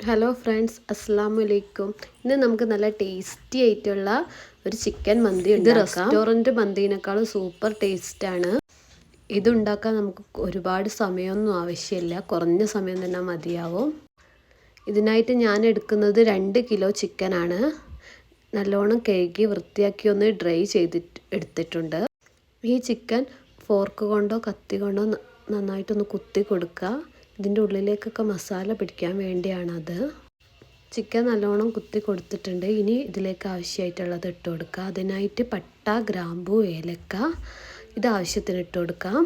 Hello friends, അസ്സലാമു അലൈക്കും. ഇന്ന് നമുക്ക് നല്ല ടേസ്റ്റി ആയിട്ടുള്ള ഒരു ചിക്കൻ മന്തി ഉണ്ടാക്കാം. ഇത് റെസ്റ്റോറൻറ്റ് മന്തിനേക്കാളും സൂപ്പർ ടേസ്റ്റാണ്. ഇതുണ്ടാക്കാൻ നമുക്ക് ഒരുപാട് സമയമൊന്നും ആവശ്യമില്ല, കുറഞ്ഞ സമയം തന്നെ മതിയാവും. ഇതിനായിട്ട് ഞാൻ എടുക്കുന്നത് 2 കിലോ ചിക്കനാണ്. നല്ലോണം കഴുകി വൃത്തിയാക്കി ഒന്ന് ഡ്രൈ എടുത്തിട്ടുണ്ട്. ഈ ചിക്കൻ ഫോർക്ക് കൊണ്ടോ കത്തി കൊണ്ടോ നന്നായിട്ടൊന്ന് കുത്തി കൊടുക്കുക. ഇതിൻ്റെ ഉള്ളിലേക്കൊക്കെ മസാല പിടിക്കാൻ വേണ്ടിയാണത്. ചിക്കൻ നല്ലോണം കുത്തി കൊടുത്തിട്ടുണ്ട്. ഇനി ഇതിലേക്ക് ആവശ്യമായിട്ടുള്ളത് ഇട്ട് കൊടുക്കുക. അതിനായിട്ട് പട്ട, ഗ്രാമ്പു, ഏലക്ക ഇത് ആവശ്യത്തിന് ഇട്ട് കൊടുക്കാം.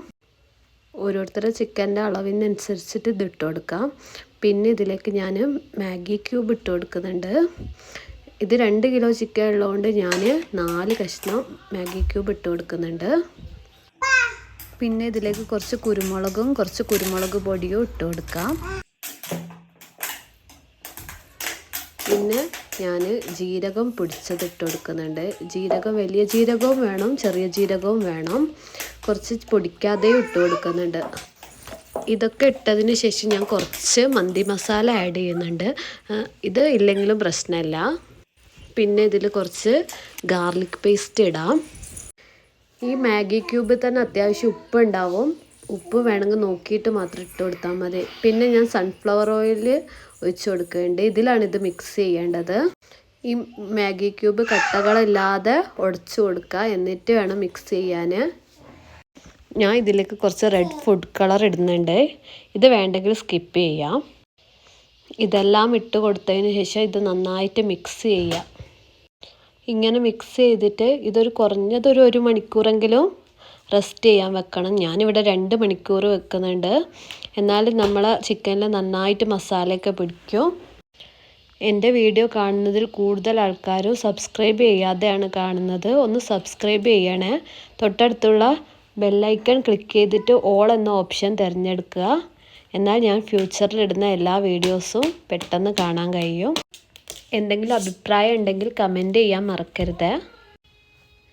ഓരോരുത്തരുടെ ചിക്കൻ്റെ അളവിനനുസരിച്ചിട്ട് ഇത് ഇട്ട് കൊടുക്കാം. പിന്നെ ഇതിലേക്ക് ഞാൻ മാഗി ക്യൂബ് ഇട്ട് കൊടുക്കുന്നുണ്ട്. ഇത് 2 കിലോ ചിക്കൻ ഉള്ളതുകൊണ്ട് ഞാൻ 4 കഷ്ണം മാഗി ക്യൂബ് ഇട്ട് കൊടുക്കുന്നുണ്ട്. പിന്നെ ഇതിലേക്ക് കുറച്ച് കുരുമുളക് പൊടിയും ഇട്ട് കൊടുക്കാം. പിന്നെ ഞാൻ ജീരകം പൊടിച്ചത് ഇട്ട് കൊടുക്കുന്നുണ്ട്. ജീരകം വലിയ ജീരകവും വേണം, ചെറിയ ജീരകവും വേണം. കുറച്ച് പൊടിക്കാതെയും ഇട്ട് കൊടുക്കുന്നുണ്ട്. ഇതൊക്കെ ഇട്ടതിന് ശേഷം ഞാൻ കുറച്ച് മന്തി മസാല ആഡ് ചെയ്യുന്നുണ്ട്. ഇത് ഇല്ലെങ്കിലും പ്രശ്നമില്ല. പിന്നെ ഇതിൽ കുറച്ച് ഗാർലിക് പേസ്റ്റ് ഇടാം. ഈ മാഗി ക്യൂബിൽ തന്നെ അത്യാവശ്യം ഉപ്പ് ഉണ്ടാവും. ഉപ്പ് വേണമെങ്കിൽ നോക്കിയിട്ട് മാത്രം ഇട്ട് കൊടുത്താൽ മതി. പിന്നെ ഞാൻ സൺഫ്ലവർ ഓയിൽ ഒഴിച്ച് കൊടുക്കുന്നുണ്ട്. ഇതിലാണ് ഇത് മിക്സ് ചെയ്യേണ്ടത്. ഈ മാഗി ക്യൂബ് കട്ടകളില്ലാതെ ഉടച്ചു കൊടുക്കുക, എന്നിട്ട് വേണം മിക്സ് ചെയ്യാൻ. ഞാൻ ഇതിലേക്ക് കുറച്ച് റെഡ് ഫുഡ് കളർ ഇടുന്നുണ്ട്. ഇത് വേണ്ടെങ്കിൽ സ്കിപ്പ് ചെയ്യാം. ഇതെല്ലാം ഇട്ട് കൊടുത്തതിന് ശേഷം ഇത് നന്നായിട്ട് മിക്സ് ചെയ്യാം. ഇങ്ങനെ മിക്സ് ചെയ്തിട്ട് ഇതൊരു കുറഞ്ഞതൊരു 1 മണിക്കൂറെങ്കിലും റെസ്റ്റ് ചെയ്യാൻ വെക്കണം. ഞാനിവിടെ 2 മണിക്കൂർ വെക്കുന്നുണ്ട്. എന്നാലും നമ്മളെ ചിക്കനിൽ നന്നായിട്ട് മസാലയൊക്കെ പിടിക്കും. എൻ്റെ വീഡിയോ കാണുന്നതിൽ കൂടുതൽ ആൾക്കാരും സബ്സ്ക്രൈബ് ചെയ്യാതെയാണ് കാണുന്നത്. ഒന്ന് സബ്സ്ക്രൈബ് ചെയ്യണേ. തൊട്ടടുത്തുള്ള ബെല്ലൈക്കൺ ക്ലിക്ക് ചെയ്തിട്ട് ഓൾ എന്ന ഓപ്ഷൻ തിരഞ്ഞെടുക്കുക. എന്നാൽ ഞാൻ ഫ്യൂച്ചറിൽ ഇടുന്ന എല്ലാ വീഡിയോസും പെട്ടെന്ന് കാണാൻ കഴിയും. എന്തെങ്കിലും അഭിപ്രായം ഉണ്ടെങ്കിൽ കമൻറ്റ് ചെയ്യാൻ മറക്കരുത്.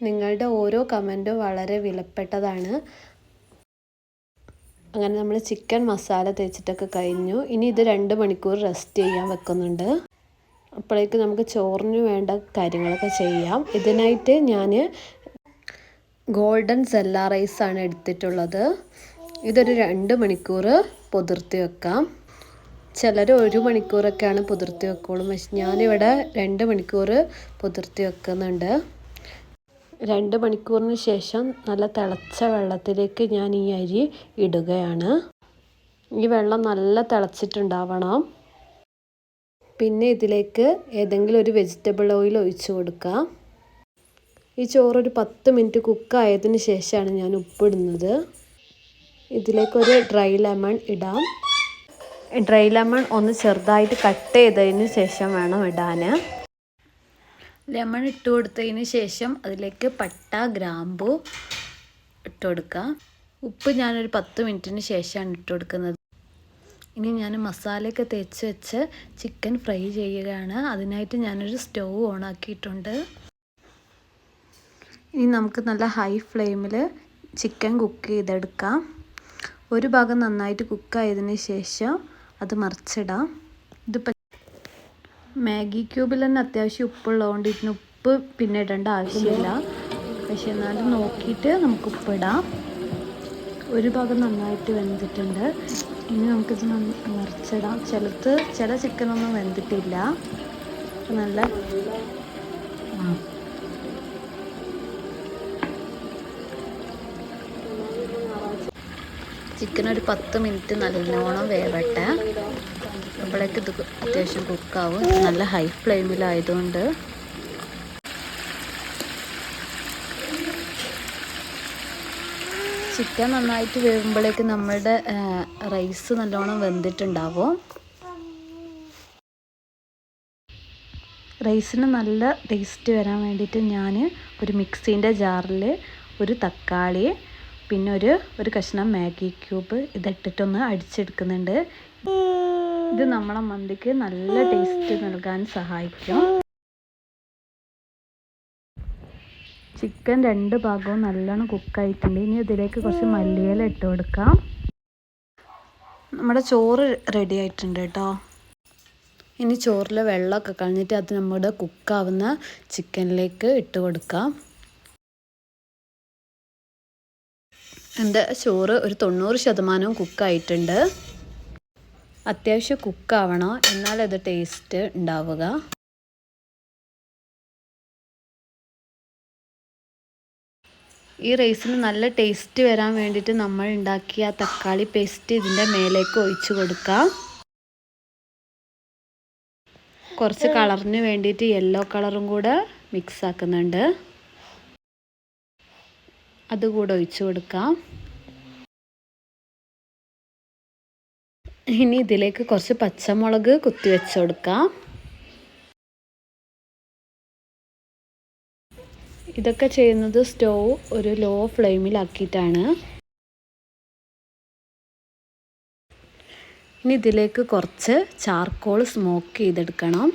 നിങ്ങളുടെ ഓരോ കമൻറ്റും വളരെ വിലപ്പെട്ടതാണ്. അങ്ങനെ നമ്മൾ ചിക്കൻ മസാല തേച്ചിട്ടൊക്കെ കഴിഞ്ഞു. ഇനി ഇത് 2 മണിക്കൂർ റെസ്റ്റ് ചെയ്യാൻ വെക്കുന്നുണ്ട്. അപ്പോഴേക്ക് നമുക്ക് ചോറിന് വേണ്ട കാര്യങ്ങളൊക്കെ ചെയ്യാം. ഇതിനായിട്ട് ഞാൻ ഗോൾഡൻ സെല്ല റൈസാണ് എടുത്തിട്ടുള്ളത്. ഇതൊരു 2 മണിക്കൂർ പൊതിർത്തി വെക്കാം. ചിലർ 1 മണിക്കൂറൊക്കെയാണ് പൊതിർത്തി വെക്കുള്ളൂ. പക്ഷെ ഞാനിവിടെ 2 മണിക്കൂർ പൊതിർത്തി വെക്കുന്നുണ്ട്. 2 മണിക്കൂറിന് ശേഷം നല്ല തിളച്ച വെള്ളത്തിലേക്ക് ഞാൻ ഈ അരി ഇടുകയാണ്. ഈ വെള്ളം നല്ല തിളച്ചിട്ടുണ്ടാവണം. പിന്നെ ഇതിലേക്ക് ഏതെങ്കിലും ഒരു വെജിറ്റബിൾ ഓയിൽ ഒഴിച്ച് കൊടുക്കാം. ഈ ചോറൊരു 10 മിനിറ്റ് കുക്കായതിന് ശേഷമാണ് ഞാൻ ഉപ്പിടുന്നത്. ഇതിലേക്കൊരു ഡ്രൈ ലെമൺ ഇടാം. ഡ്രൈ ലെമൺ ഒന്ന് ചെറുതായിട്ട് കട്ട് ചെയ്തതിന് ശേഷം വേണം ഇടാൻ. ലെമൺ ഇട്ട് കൊടുത്തതിന് ശേഷം അതിലേക്ക് പട്ട, ഗ്രാമ്പു ഇട്ട് കൊടുക്കുക. ഉപ്പ് ഞാനൊരു 10 മിനിറ്റിന് ശേഷമാണ് ഇട്ട് കൊടുക്കുന്നത്. ഇനി ഞാൻ മസാലയൊക്കെ തേച്ച് വെച്ച് ചിക്കൻ ഫ്രൈ ചെയ്യുകയാണ്. അതിനായിട്ട് ഞാനൊരു സ്റ്റൗ ഓണാക്കിയിട്ടുണ്ട്. ഇനി നമുക്ക് നല്ല ഹൈ ഫ്ലെയിമിൽ ചിക്കൻ കുക്ക് ചെയ്തെടുക്കാം. ഒരു ഭാഗം നന്നായിട്ട് കുക്കായതിന് ശേഷം അത് മറിച്ചിടാം. ഇതിപ്പോൾ മാഗി ക്യൂബിൽ തന്നെ അത്യാവശ്യം ഉപ്പുള്ളതുകൊണ്ട് ഇതിന് ഉപ്പ് പിന്നെ ഇടേണ്ട ആവശ്യമില്ല. പക്ഷെ എന്നാലും നോക്കിയിട്ട് നമുക്ക് ഉപ്പിടാം. ഒരു ഭാഗം നന്നായിട്ട് വെന്തിട്ടുണ്ട്. ഇനി നമുക്കിത് മറിച്ചിടാം. ചില ചിക്കനൊന്നും വെന്തിട്ടില്ല. നല്ല ചിക്കൻ ഒരു 10 മിനിറ്റ് നല്ലോണം വേവട്ടെ. അപ്പോഴേക്ക് ഇത് അത്യാവശ്യം കുക്കാവും. നല്ല ഹൈ ഫ്ലെയിമിലായതുകൊണ്ട് ചിക്കൻ നന്നായിട്ട് വേവുമ്പോഴേക്ക് നമ്മളുടെ റൈസ് നല്ലോണം വെന്തിട്ടുണ്ടാവും. റൈസിന് നല്ല ടേസ്റ്റ് വരാൻ വേണ്ടിയിട്ട് ഞാൻ ഒരു മിക്സീൻ്റെ ജാറിൽ ഒരു തക്കാളി, പിന്നെ ഒരു കഷ്ണം മാഗി ക്യൂബ് ഇതിട്ടിട്ടൊന്ന് അടിച്ചെടുക്കുന്നുണ്ട്. ഇത് നമ്മളെ മന്തിക്ക് നല്ല ടേസ്റ്റ് നൽകാൻ സഹായിക്കും. ചിക്കൻ 2 ഭാഗവും നല്ലോണം കുക്കായിട്ടുണ്ട്. ഇനി ഇതിലേക്ക് കുറച്ച് മല്ലിയില ഇട്ട് കൊടുക്കാം. നമ്മുടെ ചോറ് റെഡി ആയിട്ടുണ്ട് കേട്ടോ. ഇനി ചോറിലെ വെള്ളമൊക്കെ കളഞ്ഞിട്ട് അത് നമ്മുടെ കുക്കാവുന്ന ചിക്കനിലേക്ക് ഇട്ട് കൊടുക്കാം. എൻ്റെ ചോറ് ഒരു 90% കുക്കായിട്ടുണ്ട്. അത്യാവശ്യം കുക്കാവണം, എന്നാലത് ടേസ്റ്റ് ഉണ്ടാവുക. ഈ റൈസിന് നല്ല ടേസ്റ്റ് വരാൻ വേണ്ടിയിട്ട് നമ്മൾ ഉണ്ടാക്കിയ തക്കാളി പേസ്റ്റ് ഇതിൻ്റെ മേലേക്ക് ഒഴിച്ച് കൊടുക്കാം. കുറച്ച് കളറിന് വേണ്ടിയിട്ട് യെല്ലോ കളറും കൂടെ മിക്സ് ആക്കുന്നുണ്ട്, അതുകൂടെ ഒഴിച്ച് കൊടുക്കാം. ഇനി ഇതിലേക്ക് കുറച്ച് പച്ചമുളക് കുത്തി വെച്ച് കൊടുക്കാം. ഇതൊക്കെ ചെയ്യുന്നത് സ്റ്റൗ ഒരു ലോ ഫ്ലെയിമിലാക്കിയിട്ടാണ്. ഇനി ഇതിലേക്ക് കുറച്ച് ചാർക്കോൾ സ്മോക്ക് ചെയ്തെടുക്കണം.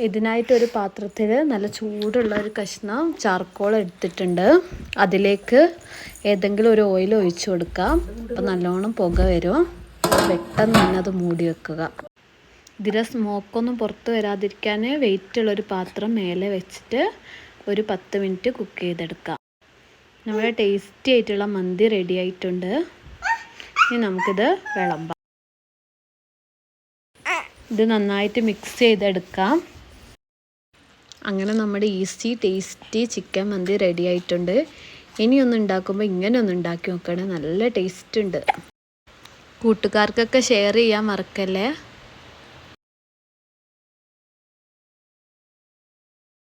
ഇതിനായിട്ടൊരു പാത്രത്തിൽ നല്ല ചൂടുള്ള ഒരു കഷ്ണം ചാർക്കോൾ എടുത്തിട്ടുണ്ട്. അതിലേക്ക് ഏതെങ്കിലും ഒരു ഓയിൽ ഒഴിച്ചു കൊടുക്കാം. അപ്പം നല്ലോണം പുക വരും. പെട്ടെന്ന് തന്നെ അത് മൂടി വെക്കുക. ഇതിലെ സ്മോക്കൊന്നും പുറത്ത് വരാതിരിക്കാൻ വെയിറ്റുള്ളൊരു പാത്രം മേലെ വെച്ചിട്ട് ഒരു 10 മിനിറ്റ് കുക്ക് ചെയ്തെടുക്കാം. നമ്മുടെ ടേസ്റ്റി ആയിട്ടുള്ള മന്തി റെഡി ആയിട്ടുണ്ട്. ഇനി നമുക്കിത് വിളമ്പാം. ഇത് നന്നായിട്ട് മിക്സ് ചെയ്തെടുക്കാം. അങ്ങനെ നമ്മുടെ ഈസി ടേസ്റ്റി ചിക്കൻ മന്തി റെഡി ആയിട്ടുണ്ട്. ഇനിയൊന്നും ഉണ്ടാക്കുമ്പോൾ ഇങ്ങനെ ഒന്ന് ഉണ്ടാക്കി നോക്കണേ, നല്ല ടേസ്റ്റ് ഉണ്ട്. കൂട്ടുകാർക്കൊക്കെ ഷെയർ ചെയ്യാൻ മറക്കല്ലേ.